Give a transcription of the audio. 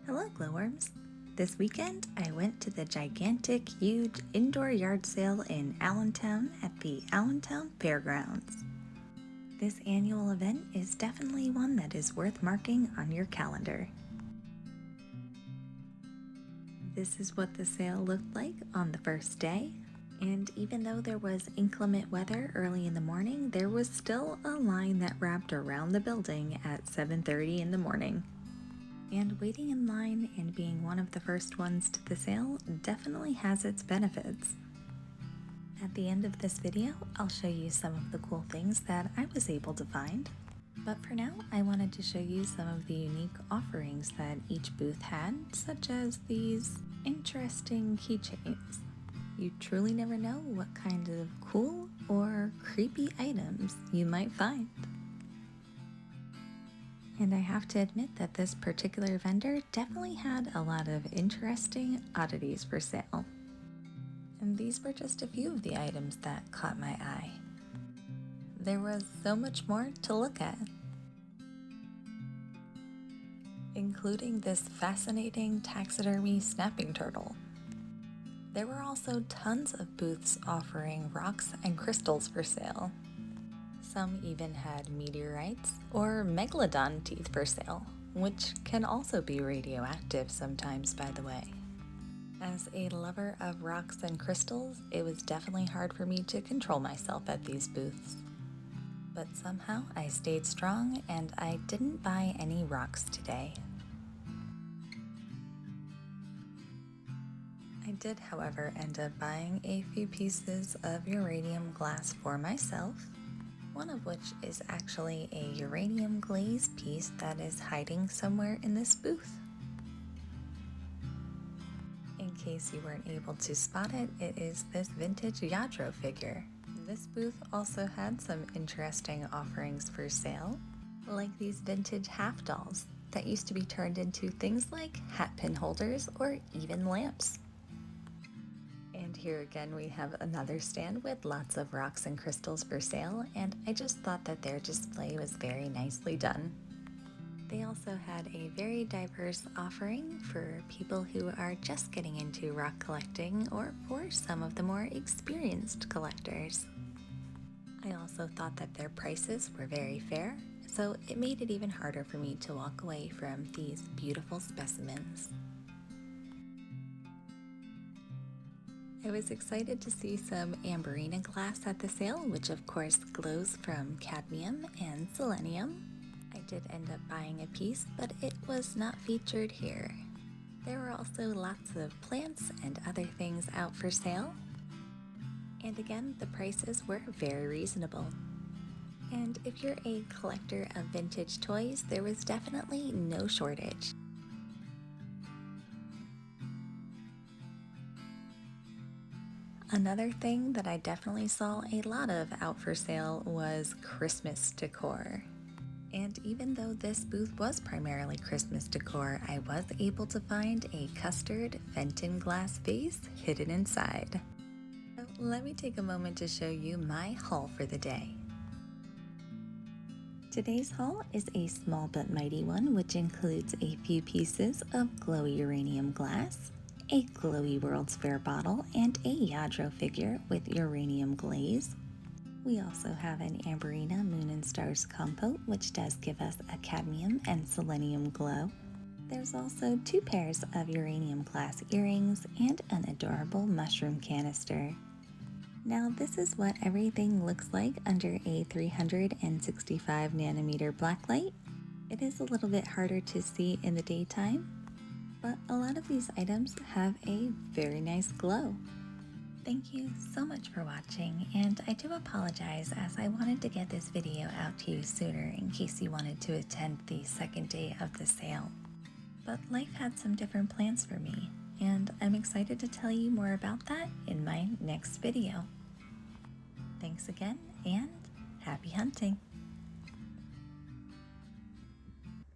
Hello, glowworms! This weekend, I went to the gigantic, huge indoor yard sale in Allentown at the Allentown Fairgrounds. This annual event is definitely one that is worth marking on your calendar. This is what the sale looked like on the first day, and even though there was inclement weather early in the morning, there was still a line that wrapped around the building at 7:30 in the morning. And waiting in line and being one of the first ones to the sale definitely has its benefits. At the end of this video, I'll show you some of the cool things that I was able to find. But for now, I wanted to show you some of the unique offerings that each booth had, such as these interesting keychains. You truly never know what kind of cool or creepy items you might find. And I have to admit that this particular vendor definitely had a lot of interesting oddities for sale. And these were just a few of the items that caught my eye. There was so much more to look at, including this fascinating taxidermy snapping turtle. There were also tons of booths offering rocks and crystals for sale. Some even had meteorites or megalodon teeth for sale, which can also be radioactive sometimes, by the way. As a lover of rocks and crystals, it was definitely hard for me to control myself at these booths. But somehow I stayed strong and I didn't buy any rocks today. I did, however, end up buying a few pieces of uranium glass for myself, one of which is actually a uranium glaze piece that is hiding somewhere in this booth. In case you weren't able to spot it, it is this vintage Yadro figure. This booth also had some interesting offerings for sale, like these vintage half dolls that used to be turned into things like hat pin holders or even lamps. And here again we have another stand with lots of rocks and crystals for sale, and I just thought that their display was very nicely done. They also had a very diverse offering for people who are just getting into rock collecting or for some of the more experienced collectors. I also thought that their prices were very fair, so it made it even harder for me to walk away from these beautiful specimens. I was excited to see some amberina glass at the sale, which of course glows from cadmium and selenium. I did end up buying a piece, but it was not featured here. There were also lots of plants and other things out for sale. And again, the prices were very reasonable. And if you're a collector of vintage toys, there was definitely no shortage. Another thing that I definitely saw a lot of out for sale was Christmas decor. And even though this booth was primarily Christmas decor, I was able to find a custard Fenton glass vase hidden inside. So let me take a moment to show you my haul for the day. Today's haul is a small but mighty one, which includes a few pieces of glowy uranium glass, a glowy World's Fair bottle, and a Yadro figure with uranium glaze. We also have an amberina Moon and Stars compote, which does give us a cadmium and selenium glow. There's also 2 pairs of uranium glass earrings and an adorable mushroom canister. Now this is what everything looks like under a 365 nanometer blacklight. It is a little bit harder to see in the daytime, but a lot of these items have a very nice glow. Thank you so much for watching, and I do apologize as I wanted to get this video out to you sooner in case you wanted to attend the second day of the sale. But life had some different plans for me, and I'm excited to tell you more about that in my next video. Thanks again, and happy hunting!